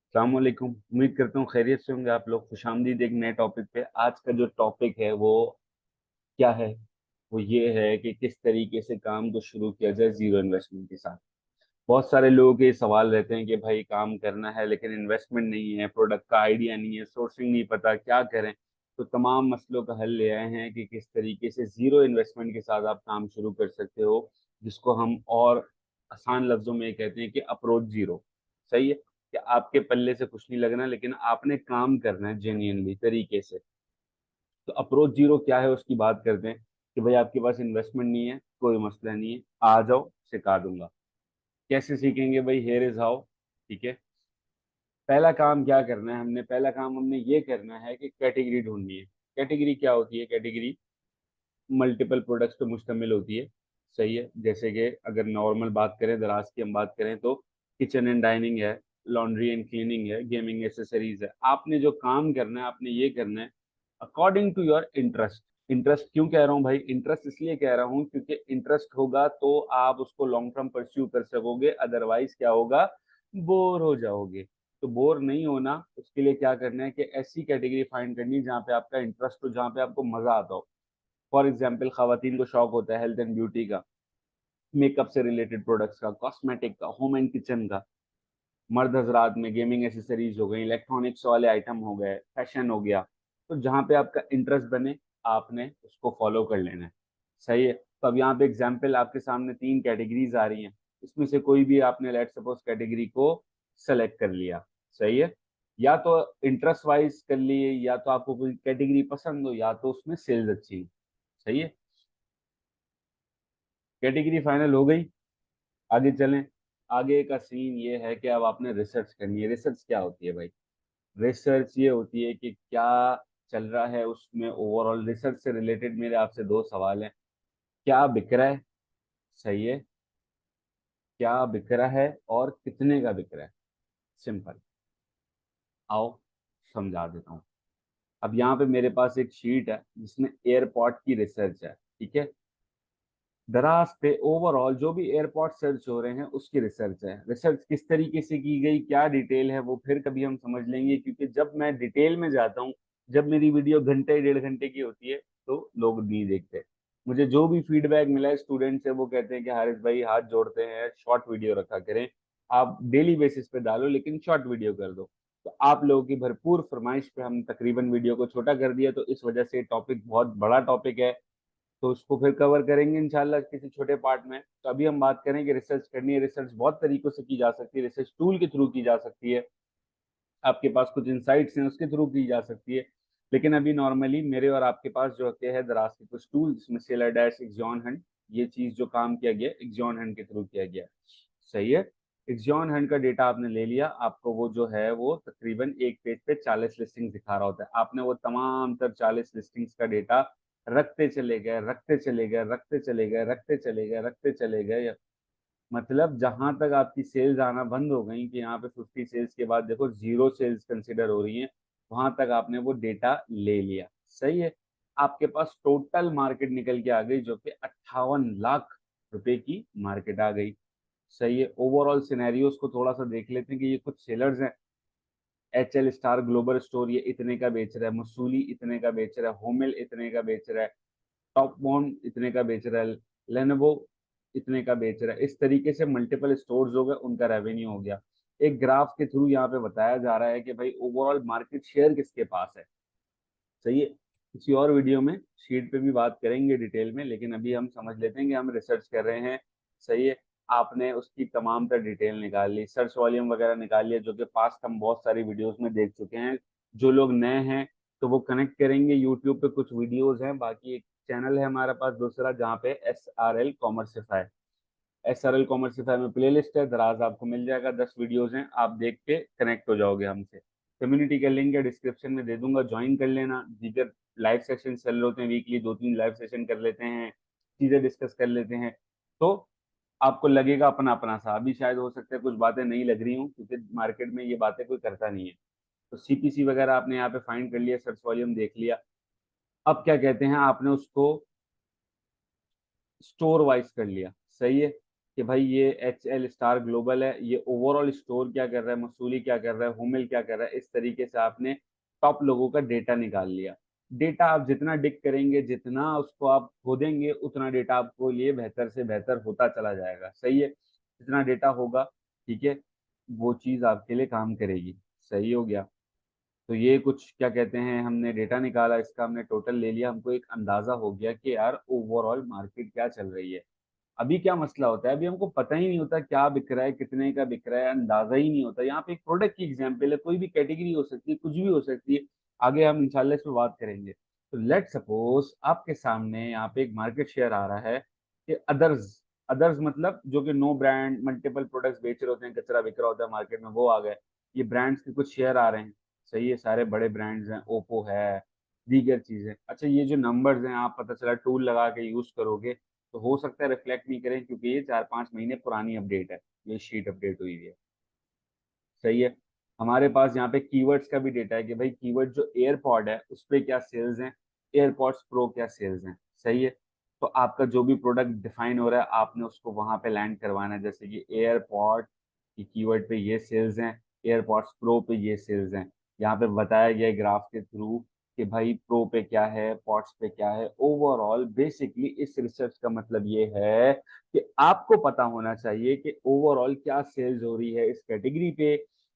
अस्सलाम वालेकुम। उम्मीद करता हूँ खैरियत से होंगे आप लोग। खुशामदीद एक नए टॉपिक पे। आज का जो टॉपिक है वो क्या है? वो ये है कि किस तरीके से काम को शुरू किया जाए जीरो इन्वेस्टमेंट के साथ। बहुत सारे लोगों के सवाल रहते हैं कि भाई काम करना है लेकिन इन्वेस्टमेंट नहीं है, प्रोडक्ट का आइडिया नहीं है, सोर्सिंग नहीं पता, क्या करें। तो तमाम मसलों का हल ले आए हैं कि किस तरीके से जीरो इन्वेस्टमेंट के साथ आप काम शुरू कर सकते हो, जिसको हम और आसान लफ्जों में कहते हैं कि अप्रोच जीरो। सही है कि आपके पल्ले से कुछ नहीं लगना, लेकिन आपने काम करना है जेन्युइनली तरीके से। तो अप्रोच जीरो क्या है उसकी बात करते हैं कि भाई आपके पास इन्वेस्टमेंट नहीं है, कोई मसला नहीं है, आ जाओ सिखा दूंगा। कैसे सीखेंगे भाई? Here is how. ठीक है। पहला काम क्या करना है हमने? पहला काम हमने ये करना है कि कैटेगरी ढूंढनी है। कैटेगरी क्या होती है? कैटेगरी मल्टीपल प्रोडक्ट्स पे मुश्तमिल होती है। सही है। जैसे कि अगर नॉर्मल बात करें, दराज की हम बात करें तो किचन एंड डाइनिंग है, लॉन्ड्री एंड क्लीनिंग है, गेमिंग एसेसरीज है। आपने जो काम करना है आपने ये करना है according to your interest. Interest क्यों कह रहा हूँ भाई? इंटरेस्ट इसलिए कह रहा हूँ क्योंकि इंटरेस्ट होगा तो आप उसको लॉन्ग टर्म परस्यू कर सकोगे, अदरवाइज क्या होगा? बोर हो जाओगे। तो बोर नहीं होना उसके लिए क्या करना है कि ऐसी कैटेगरी फाइंड करनी है जहाँ पे आपका इंटरेस्ट हो, जहाँ पे आपको मजा आता हो। फॉर एग्जाम्पल, खातन को शौक होता है हेल्थ एंड ब्यूटी का, मेकअप से रिलेटेड प्रोडक्ट्स का, कॉस्मेटिक का, होम एंड किचन का। मर्द हजरात में गेमिंग एसेसरीज हो गई, इलेक्ट्रॉनिक्स वाले आइटम हो गए, फैशन हो गया। तो जहाँ पे आपका इंटरेस्ट बने आपने उसको फॉलो कर लेना है। सही है। तो अब यहाँ पे एग्जाम्पल आपके सामने तीन कैटेगरीज आ रही हैं। इसमें से कोई भी आपने लेट सपोज कैटेगरी को सेलेक्ट कर लिया। सही है। या तो इंटरेस्ट वाइज कर लिए, या तो आपको कोई कैटेगरी पसंद हो, या तो उसमें सेल्स अच्छी हो। सही है। कैटेगरी फाइनल हो गई। आगे चलें। आगे का सीन ये है कि अब आपने रिसर्च करनी है। रिसर्च क्या होती है भाई? रिसर्च ये होती है कि क्या चल रहा है उसमें ओवरऑल। रिसर्च से रिलेटेड मेरे आपसे दो सवाल हैं। क्या बिक रहा है? सही है। क्या बिक रहा है और कितने का बिक रहा है? सिंपल। आओ समझा देता हूँ। अब यहाँ पे मेरे पास एक शीट है जिसमें एयरपोर्ट की रिसर्च है। ठीक है। दराज पे ओवरऑल जो भी एयरपोर्ट सर्च हो रहे हैं उसकी रिसर्च है। रिसर्च किस तरीके से की गई, क्या डिटेल है, वो फिर कभी हम समझ लेंगे, क्योंकि जब मैं डिटेल में जाता हूँ, जब मेरी वीडियो घंटे डेढ़ घंटे की होती है तो लोग नहीं देखते। मुझे जो भी फीडबैक मिला है स्टूडेंट से, वो कहते हैं कि हारिस भाई हाथ जोड़ते हैं, शॉर्ट वीडियो रखा करें, आप डेली बेसिस पे डालो लेकिन शॉर्ट वीडियो कर दो। तो आप लोगों की भरपूर फरमाइश पे हम तकरीबन वीडियो को छोटा कर दिया, तो इस वजह से टॉपिक बहुत बड़ा टॉपिक है। तो उसको फिर कवर करेंगे इंशाल्लाह किसी छोटे पार्ट में। तो अभी हम बात करें कि रिसर्च करनी है। रिसर्च बहुत तरीकों से की जा सकती है। रिसर्च टूल के थ्रू की जा सकती है, आपके पास कुछ इंसाइट्स हैं उसके थ्रू की जा सकती है। लेकिन अभी नॉर्मली मेरे और आपके पास जो होते हैं दराज के कुछ टूल, जिसमें सेलर डैश, एग्जॉन हंट, ये चीज जो काम किया गया एग्जॉन हंट के थ्रू किया गया। सही है। एग्जॉन हंट का डेटा आपने ले लिया, आपको वो जो है वो तकरीबन एक पेज पे 40 लिस्टिंग दिखा रहा होता है। आपने वो तमाम तर 40 लिस्टिंग्स का डेटा रखते चले गए, रखते चले गए, रखते चले गए, रखते चले गए, रखते चले गए। मतलब जहां तक आपकी सेल्स आना बंद हो गई, कि यहाँ पे 50 सेल्स के बाद देखो जीरो सेल्स कंसिडर हो रही हैं, वहां तक आपने वो डेटा ले लिया। सही है। आपके पास टोटल मार्केट निकल के आ गई जो कि 58 लाख रुपए की मार्केट आ गई। सही है। ओवरऑल सिनेरियोस को थोड़ा सा देख लेते हैं कि ये कुछ सेलर्स हैं। H L star global store ये इतने का बेच रहा है, मसूली इतने का बेच रहा है, होमिल इतने का बेच रहा है, टॉप बॉन्ड इतने का बेच रहा है, लेनोवो इतने का बेच रहा है। इस तरीके से मल्टीपल स्टोर्स हो गए, उनका रेवेन्यू हो गया। एक ग्राफ के थ्रू यहाँ पे बताया जा रहा है कि भाई ओवरऑल मार्केट शेयर किसके पास है। सही है। किसी और वीडियो में शीट पे भी बात करेंगे डिटेल में, लेकिन अभी हम समझ लेते हैं कि हम रिसर्च कर रहे हैं। सही है। आपने उसकी तमाम तर डिटेल निकाल ली, सर्च वॉल्यूम वगैरह निकाल लिया, जो कि पास्ट हम बहुत सारी वीडियोस में देख चुके हैं। जो लोग नए हैं तो वो कनेक्ट करेंगे, यूट्यूब पे कुछ वीडियोस हैं, बाकी एक चैनल है हमारे पास दूसरा जहाँ पे SRL कॉमर्सिफाई। SRL कॉमर्सिफाई में प्ले लिस्ट है, दराज आपको मिल जाएगा, 10 वीडियोज हैं, आप देख के कनेक्ट हो जाओगे हमसे। कम्युनिटी का लिंक है डिस्क्रिप्शन में दे दूंगा, ज्वाइन कर लेना। दीगर लाइव सेशन चल रहे होते हैं, वीकली 2-3 लाइव सेशन कर लेते हैं, चीजें डिस्कस कर लेते हैं। तो आपको लगेगा अपना अपना सा। अभी शायद हो सकता है कुछ बातें नहीं लग रही हूँ, क्योंकि मार्केट में ये बातें कोई करता नहीं है। तो CPC वगैरह आपने यहाँ पे फाइंड कर लिया, सर्च वॉल्यूम देख लिया। अब क्या कहते हैं, आपने उसको स्टोर वाइज कर लिया। सही है कि भाई ये HL स्टार ग्लोबल है, ये ओवरऑल स्टोर क्या कर रहा है, मसूली क्या कर रहा है, हुमिल क्या कर रहा है, इस तरीके से आपने टॉप लोगों का डेटा निकाल लिया। डेटा आप जितना डिग करेंगे, जितना उसको आप खोदेंगे, उतना डेटा आपको लिए बेहतर से बेहतर होता चला जाएगा। सही है, जितना डेटा होगा, ठीक है, वो चीज आपके लिए काम करेगी। सही हो गया। तो ये कुछ क्या कहते हैं, हमने डेटा निकाला, इसका हमने टोटल ले लिया, हमको एक अंदाजा हो गया कि यार ओवरऑल मार्केट क्या चल रही है। अभी क्या मसला होता है, अभी हमको पता ही नहीं होता क्या बिक रहा है, कितने का बिक रहा है, अंदाजा ही नहीं होता। यहाँ पे एक प्रोडक्ट की एग्जांपल है, कोई भी कैटेगरी हो सकती है, कुछ भी हो सकती है। आगे हम इंशाल्लाह इस पर बात करेंगे। तो लेट सपोज आपके सामने यहाँ पे एक मार्केट शेयर आ रहा है कि अदर्स, अदर्स मतलब जो कि नो ब्रांड मल्टीपल प्रोडक्ट्स बेच रहे होते हैं, कचरा बिक रहा होता है मार्केट में, वो आ गए। ये ब्रांड्स के कुछ शेयर आ रहे हैं। सही है, सारे बड़े ब्रांड्स हैं, ओप्पो है, दीगर चीजें। अच्छा, ये जो नंबर्स हैं, आप पता चला टूल लगा के यूज करोगे तो हो सकता है रिफ्लेक्ट नहीं करें, क्योंकि ये 4-5 महीने पुरानी अपडेट है, ये शीट अपडेट हुई हुई है। सही है। हमारे पास यहाँ पे कीवर्ड्स का भी डेटा है कि भाई कीवर्ड जो एयरपॉड है उस पे क्या सेल्स हैं, एयरपॉड्स प्रो क्या सेल्स हैं। सही है। तो आपका जो भी प्रोडक्ट डिफाइन हो रहा है, आपने उसको वहां पे लैंड करवाना है, जैसे कि एयरपॉड की कीवर्ड पे ये सेल्स हैं, एयरपॉड्स प्रो पे ये सेल्स हैं। यहाँ पे बताया गया ग्राफ के थ्रू कि भाई प्रो पे क्या है, पॉट्स पे क्या है। ओवरऑल बेसिकली इस रिसर्च का मतलब ये है कि आपको पता होना चाहिए कि ओवरऑल क्या सेल्स हो रही है इस कैटेगरी पे,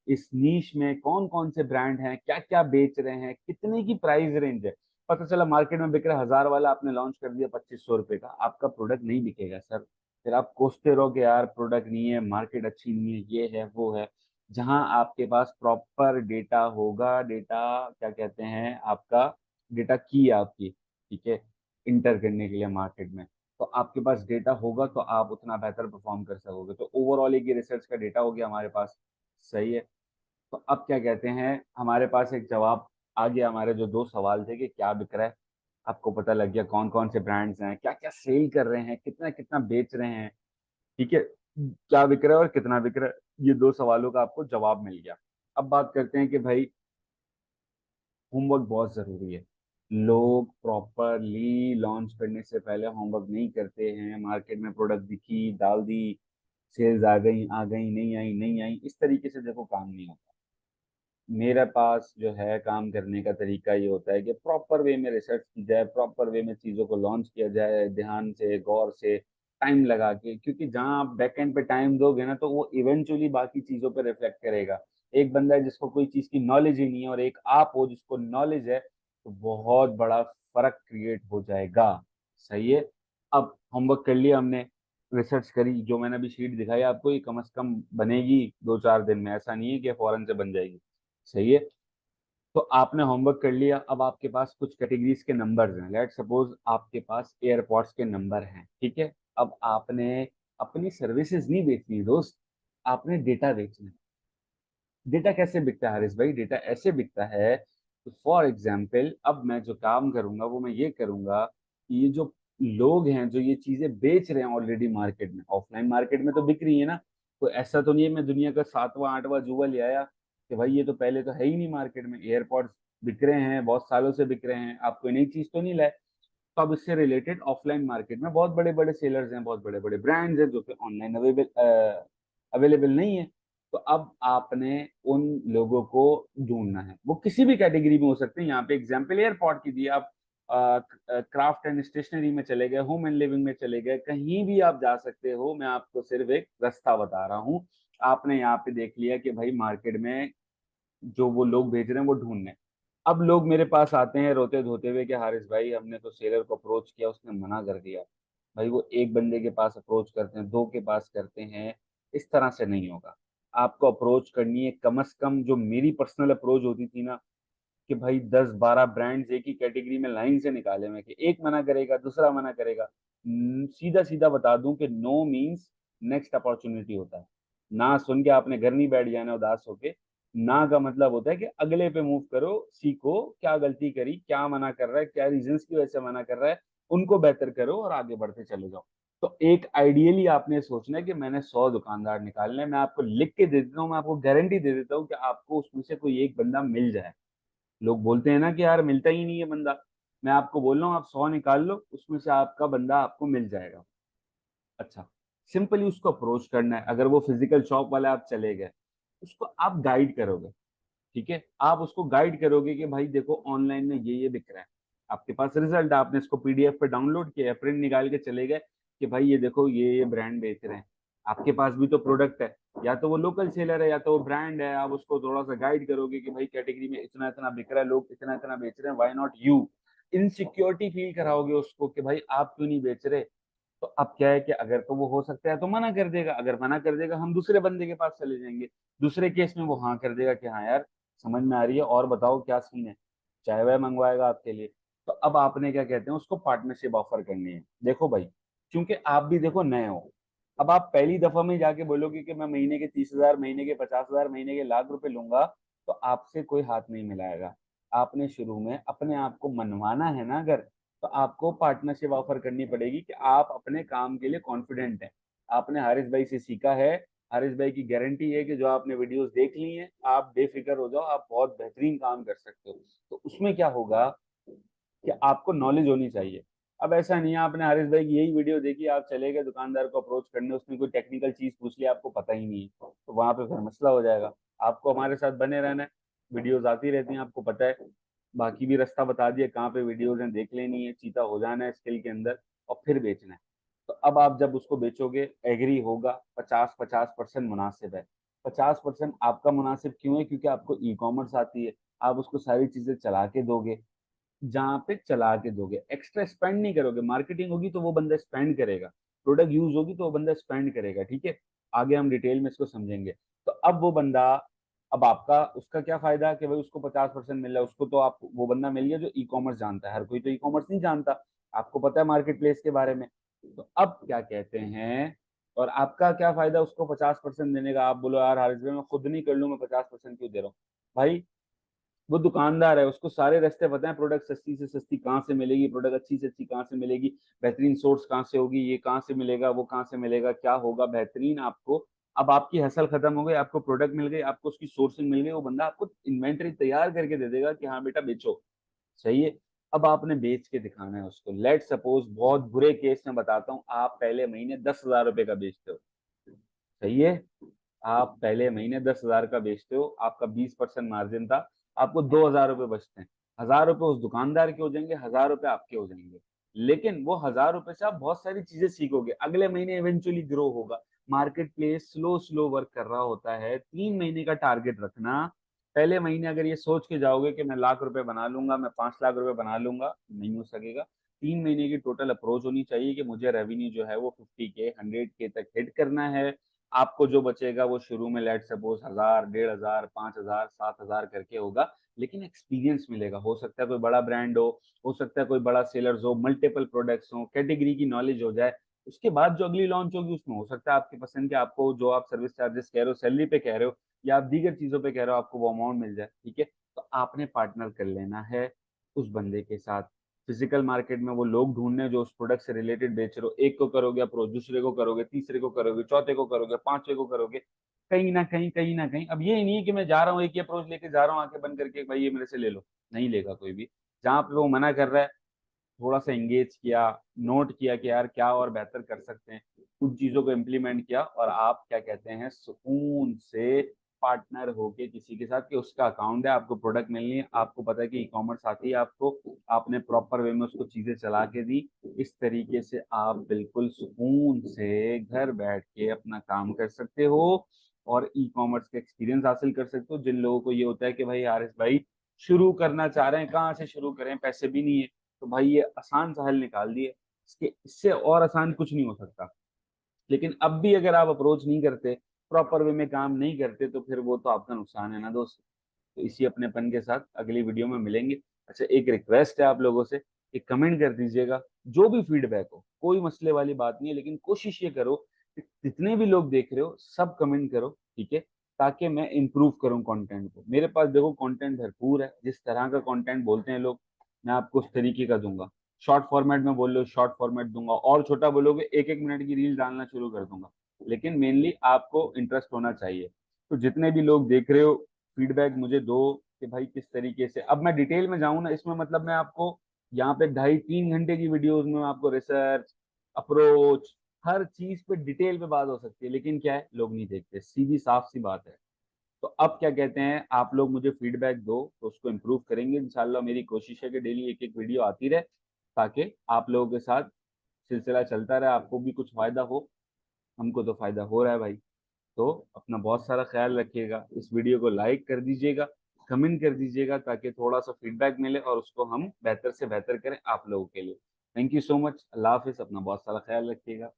इस नीश में कौन कौन से ब्रांड हैं, क्या क्या बेच रहे हैं, कितने की प्राइस रेंज है। पता चला मार्केट में बिक रहा है 1000 वाला, आपने लॉन्च कर दिया 2500 रुपए का, आपका प्रोडक्ट नहीं बिकेगा सर। फिर आप कोसते रहोगे यार प्रोडक्ट नहीं है, मार्केट अच्छी नहीं है, ये है वो है। जहां आपके पास प्रॉपर डेटा होगा, डेटा क्या कहते हैं आपका, डेटा की है आपकी, ठीक है, इंटर करने के लिए मार्केट में, तो आपके पास डेटा होगा तो आप उतना बेहतर परफॉर्म कर सकोगे। तो ओवरऑल एक रिसर्च का डेटा हो गया हमारे पास। सही है। तो अब क्या कहते हैं, हमारे पास एक जवाब आ गया। हमारे जो दो सवाल थे कि क्या बिक रहा है, आपको पता लग गया कौन कौन से ब्रांड्स हैं, क्या क्या सेल कर रहे हैं, कितना कितना बेच रहे हैं, ठीक है, क्या बिक रहा है और कितना बिक रहा है। ये दो सवालों का आपको जवाब मिल गया। अब बात करते हैं कि भाई होमवर्क बहुत जरूरी है। लोग प्रॉपरली लॉन्च करने से पहले होमवर्क नहीं करते हैं। मार्केट में प्रोडक्ट दिखी, डाल दी, सेल्स आ गई, नहीं आई, नहीं आई, इस तरीके से देखो काम नहीं होता। मेरे पास जो है काम करने का तरीका ये होता है कि प्रॉपर वे में रिसर्च की जाए, प्रॉपर वे में चीज़ों को लॉन्च किया जाए, ध्यान से, गौर से, टाइम लगा के। क्योंकि जहाँ आप बैक एंड पे टाइम दोगे ना, तो वो इवेंचुअली बाकी चीज़ों पे रिफ्लेक्ट करेगा। एक बंदा है जिसको कोई चीज़ की नॉलेज ही नहीं है, और एक आप हो जिसको नॉलेज है, तो बहुत बड़ा फर्क क्रिएट हो जाएगा। सही है। अब होमवर्क कर लिया हमने, रिसर्च करी, जो मैंने अभी शीट दिखाई आपको, ये कम से कम बनेगी 2-4 दिन में, ऐसा नहीं है कि फौरन से बन जाएगी। सही है। तो आपने होमवर्क कर लिया, अब आपके पास कुछ कैटेगरीज के नंबर्स हैं। लेट सपोज आपके पास एयरपॉड्स के नंबर हैं, ठीक है। अब आपने अपनी सर्विसेज नहीं बेचनी दोस्त, आपने डेटा बेचना है। डेटा कैसे बिकता है हारिस भाई? डेटा ऐसे बिकता है, तो फॉर एग्जाम्पल अब मैं जो काम करूंगा वो मैं ये करूंगा कि ये जो लोग हैं जो ये चीजें बेच रहे हैं ऑलरेडी मार्केट में, ऑफलाइन मार्केट में तो बिक रही है ना। तो ऐसा तो नहीं है मैं दुनिया का 7वां 8वां जुआ ले आया कि भाई ये तो पहले तो है ही नहीं मार्केट में, एयरपॉड्स बिक रहे हैं, बहुत सालों से बिक रहे हैं, आप कोई नई चीज तो नहीं लाए। तो अब इससे रिलेटेड ऑफलाइन मार्केट में बहुत बड़े बड़े सेलर्स हैं, बहुत बड़े बड़े ब्रांड्स हैं जो कि ऑनलाइन अवेलेबल अवेलेबल नहीं है। तो अब आपने उन लोगों को ढूंढना है, वो किसी भी कैटेगरी में हो सकते हैं। यहाँ पे एग्जाम्पल एयरपॉड की दी, आप क्राफ्ट एंड स्टेशनरी में चले गए, होम एंड लिविंग में चले गए, कहीं भी आप जा सकते हो। मैं आपको सिर्फ एक रास्ता बता रहा हूँ। आपने यहाँ पे देख लिया कि भाई मार्केट में जो वो लोग भेज रहे हैं वो ढूंढने। अब लोग मेरे पास आते हैं रोते धोते हुए कि हारिस भाई हमने तो सेलर को अप्रोच किया, उसने मना कर दिया। भाई वो एक बंदे के पास अप्रोच करते हैं, दो के पास करते हैं, इस तरह से नहीं होगा। आपको अप्रोच करनी है, कम से कम जो मेरी पर्सनल अप्रोच होती थी ना, कि भाई 10-12 ब्रांड्स एक ही कैटेगरी में लाइन से निकाले मैं, कि एक मना करेगा दूसरा मना करेगा। सीधा सीधा बता दूं कि नो मीन्स नेक्स्ट अपॉर्चुनिटी होता है। ना सुन के आपने घर नहीं बैठ जाना उदास होके। ना का मतलब होता है कि अगले पे मूव करो, सीखो क्या गलती करी, क्या मना कर रहा है, क्या रीजंस की वजह से मना कर रहा है, उनको बेहतर करो और आगे बढ़ते चले जाओ। तो एक आइडियली आपने सोचना है कि मैंने 100 दुकानदार निकालने हैं, मैं आपको लिख के दे देता हूँ, मैं आपको गारंटी दे देता हूँ कि आपको उसमें से कोई एक बंदा मिल जाए। लोग बोलते हैं ना कि यार मिलता ही नहीं है बंदा, मैं आपको बोल रहा हूँ आप 100 निकाल लो, उसमें से आपका बंदा आपको मिल जाएगा। अच्छा, सिंपली उसको अप्रोच करना है। अगर वो फिजिकल शॉप वाले आप चले गए, उसको आप गाइड करोगे, ठीक है, आप उसको गाइड करोगे कि भाई देखो ऑनलाइन में ये बिक रहा है, आपके पास रिजल्ट, आपने इसको पीडीएफ पे डाउनलोड किया, प्रिंट निकाल के चले गए कि भाई ये देखो ये ब्रांड बेच रहे हैं, आपके पास भी तो प्रोडक्ट है, या तो वो लोकल सेलर है या तो वो ब्रांड है, आप उसको थोड़ा सा गाइड करोगे कि भाई कैटेगरी में इतना इतना बिक रहा है, लोग इतना इतना बेच रहे हैं, why not you. Insecurity feel कराओगे उसको कि भाई आप क्यों नहीं बेच रहे। तो अब क्या है कि अगर तो वो हो सकता है तो मना कर देगा, अगर मना कर देगा हम दूसरे बंदे के पास चले जाएंगे, दूसरे केस में वो हाँ कर देगा कि हाँ यार समझ में आ रही है, और बताओ क्या सीन है, चाय वाय मंगवाएगा आपके लिए। तो अब आपने क्या कहते हैं उसको पार्टनरशिप ऑफर करनी है। देखो भाई, क्योंकि आप भी देखो नए हो, अब आप पहली दफा में जाके बोलोगे कि मैं महीने के 30,000, महीने के 50,000, महीने के लाख रुपए लूंगा, तो आपसे कोई हाथ नहीं मिलाएगा। आपने शुरू में अपने आप को मनवाना है ना, अगर तो आपको पार्टनरशिप ऑफर करनी पड़ेगी कि आप अपने काम के लिए कॉन्फिडेंट हैं। आपने हारिस भाई से सीखा है, हारिस भाई की गारंटी है कि जो आपने वीडियोस देख ली हैं आप बेफिक्र हो जाओ, आप बहुत बेहतरीन काम कर सकते हो। तो उसमें क्या होगा कि आपको नॉलेज होनी चाहिए। अब ऐसा नहीं है आपने हारिस भाई की यही वीडियो देखी, आप चले गए दुकानदार को अप्रोच करने, उसने कोई टेक्निकल चीज पूछ लिया आपको पता ही नहीं है, तो वहां पे फिर मसला हो जाएगा। आपको हमारे साथ बने रहना है, वीडियोज आती रहती हैं आपको पता है, बाकी भी रास्ता बता दिया कहाँ पे वीडियोज हैं, देख लेनी है, चीता हो जाना है स्किल के अंदर और फिर बेचना है। तो अब आप जब उसको बेचोगे एग्री होगा, 50-50% मुनासिब है। 50% आपका मुनासिब क्यों है, क्योंकि आपको ई कॉमर्स आती है, आप उसको सारी चीजें चला के दोगे, जहाँ पे चला के दोगे, एक्स्ट्रा स्पेंड नहीं करोगे, मार्केटिंग होगी तो वो बंदा स्पेंड करेगा, प्रोडक्ट यूज होगी तो वो बंदा स्पेंड करेगा, ठीक है। आगे हम डिटेल में इसको समझेंगे। तो अब वो बंदा, अब आपका उसका क्या फायदा है कि भाई उसको 50% मिल रहा है, उसको तो आप वो बंदा मिल गया जो ई कॉमर्स जानता है, हर कोई तो ई कॉमर्स नहीं जानता, आपको पता है मार्केट प्लेस के बारे में। तो अब क्या कहते हैं, और आपका क्या फायदा उसको 50% देने का, आप बोलो यार हारिस भाई मैं खुद नहीं कर लूँ, मैं 50% क्यों दे रहा हूँ। भाई वो दुकानदार है, उसको सारे रास्ते पता है, प्रोडक्ट सस्ती से सस्ती कहाँ से मिलेगी, प्रोडक्ट अच्छी से अच्छी कहाँ से मिलेगी, बेहतरीन सोर्स कहाँ से होगी, ये कहाँ से मिलेगा, वो कहाँ से मिलेगा, क्या होगा बेहतरीन आपको। अब आपकी हसल खत्म हो गई, आपको प्रोडक्ट मिल गई, आपको उसकी सोर्सिंग मिल गई, वो बंदा आपको इन्वेंटरी तैयार करके दे देगा कि हाँ बेटा बेचो, सही है। अब आपने बेच के दिखाना है उसको। लेट सपोज, बहुत बुरे केस में बताता हूँ, आप पहले महीने 10,000 रुपए का बेचते हो, सही है, आप पहले महीने 10,000 का बेचते हो, आपका 20% मार्जिन था, आपको 2,000 रुपए बचते हैं, 1,000 रुपए उस दुकानदार के हो जाएंगे, 1,000 रुपए आपके हो जाएंगे। लेकिन वो 1,000 रुपए से आप बहुत सारी चीजें सीखोगे, अगले महीने इवेंचुअली ग्रो होगा। Market place slow slow work कर रहा होता है, 3 महीने का टारगेट रखना। पहले महीने अगर ये सोच के जाओगे कि मैं लाख रुपए बना लूंगा, मैं 5 लाख रुपए बना लूंगा, नहीं हो सकेगा। 3 महीने की टोटल अप्रोच होनी चाहिए कि मुझे रेवेन्यू जो है वो 50K 100K तक हिट करना है। आपको जो बचेगा वो शुरू में लेट सपोज 1,000, 1,500, 5,000, 7,000 करके होगा, लेकिन एक्सपीरियंस मिलेगा। हो सकता है कोई बड़ा ब्रांड हो सकता है कोई बड़ा सेलर्स हो, मल्टीपल प्रोडक्ट्स हो, कैटेगरी की नॉलेज हो जाए। उसके बाद जो अगली लॉन्च होगी उसमें हो सकता है आपकी पसंद के, आपको जो आप सर्विस चार्जेस कह रहे हो, सैलरी पे कह रहे हो, या आप दीगर चीजों पे कह रहे हो, आपको वो अमाउंट मिल जाए, ठीक है। तो आपने पार्टनर कर लेना है उस बंदे के साथ। फिजिकल मार्केट में वो लोग ढूंढने जो उस प्रोडक्ट से रिलेटेड बेच रहे हो, एक को करोगे अप्रोच, दूसरे को करोगे, तीसरे को करोगे, चौथे को करोगे, पांचवे को करोगे, कहीं ना कहीं कहीं ना कहीं। अब ये नहीं है कि मैं जा रहा हूँ एक ही अप्रोच लेके जा रहा हूँ आंखें बंद करके भाई ये मेरे से ले लो, नहीं लेगा कोई भी। जहां पे वो मना कर रहा है, थोड़ा सा एंगेज किया, नोट किया कि यार क्या और बेहतर कर सकते हैं, कुछ चीजों को इम्प्लीमेंट किया, और आप क्या कहते हैं सुकून से पार्टनर होके किसी के साथ, कि उसका अकाउंट है, आपको प्रोडक्ट मिलनी है, आपको पता है कि ई कॉमर्स आती है आपको, आपने प्रॉपर वे में उसको चीजें चला के दी, इस तरीके से आप बिल्कुल सुकून से घर बैठ के अपना काम कर सकते हो और ई कॉमर्स का एक्सपीरियंस हासिल कर सकते हो। जिन लोगों को ये होता है कि भाई आरिस भाई शुरू करना चाह रहे हैं, कहाँ से शुरू करें, पैसे भी नहीं है, तो भाई ये आसान सा हल निकाल दिए, इसके इससे और आसान कुछ नहीं हो सकता। लेकिन अब भी अगर आप अप्रोच नहीं करते, प्रॉपर वे में काम नहीं करते, तो फिर वो तो आपका नुकसान है ना दोस्त। तो इसी अपनेपन के साथ अगली वीडियो में मिलेंगे। अच्छा, एक रिक्वेस्ट है आप लोगों से, एक कमेंट कर दीजिएगा, जो भी फीडबैक हो, कोई मसले वाली बात नहीं है, लेकिन कोशिश ये करो कि जितने भी लोग देख रहे हो सब कमेंट करो, ठीक है, ताकि मैं इंप्रूव करूं कंटेंट को। मेरे पास देखो कंटेंट भरपूर है, जिस तरह का कंटेंट बोलते हैं लोग मैं आपको उस तरीके का दूंगा। शॉर्ट फॉर्मेट में बोल लो शॉर्ट फॉर्मेट दूंगा, और छोटा बोलोगे 1-1 मिनट की रील डालना शुरू कर दूंगा। लेकिन मेनली आपको इंटरेस्ट होना चाहिए। तो जितने भी लोग देख रहे हो फीडबैक मुझे दो कि भाई किस तरीके से। अब मैं डिटेल में जाऊं ना इसमें, मतलब मैं आपको यहाँ पे 2.5-3 घंटे की वीडियोस में आपको रिसर्च, अप्रोच, हर चीज पे डिटेल पे बात हो सकती है, लेकिन क्या है, लोग नहीं देखते, सीधी साफ सी बात है। तो अब क्या कहते हैं, आप लोग मुझे फीडबैक दो तो उसको इम्प्रूव करेंगे इंशाल्लाह। मेरी कोशिश है कि डेली एक एक वीडियो आती रहे, ताकि आप लोगों के साथ सिलसिला चलता रहे, आपको भी कुछ फायदा हो, हमको तो फायदा हो रहा है भाई। तो अपना बहुत सारा ख्याल रखिएगा, इस वीडियो को लाइक कर दीजिएगा, कमेंट कर दीजिएगा, ताकि थोड़ा सा फीडबैक मिले और उसको हम बेहतर से बेहतर करें आप लोगों के लिए। थैंक यू सो मच, अल्लाह हाफिज़, अपना बहुत सारा ख्याल रखिएगा।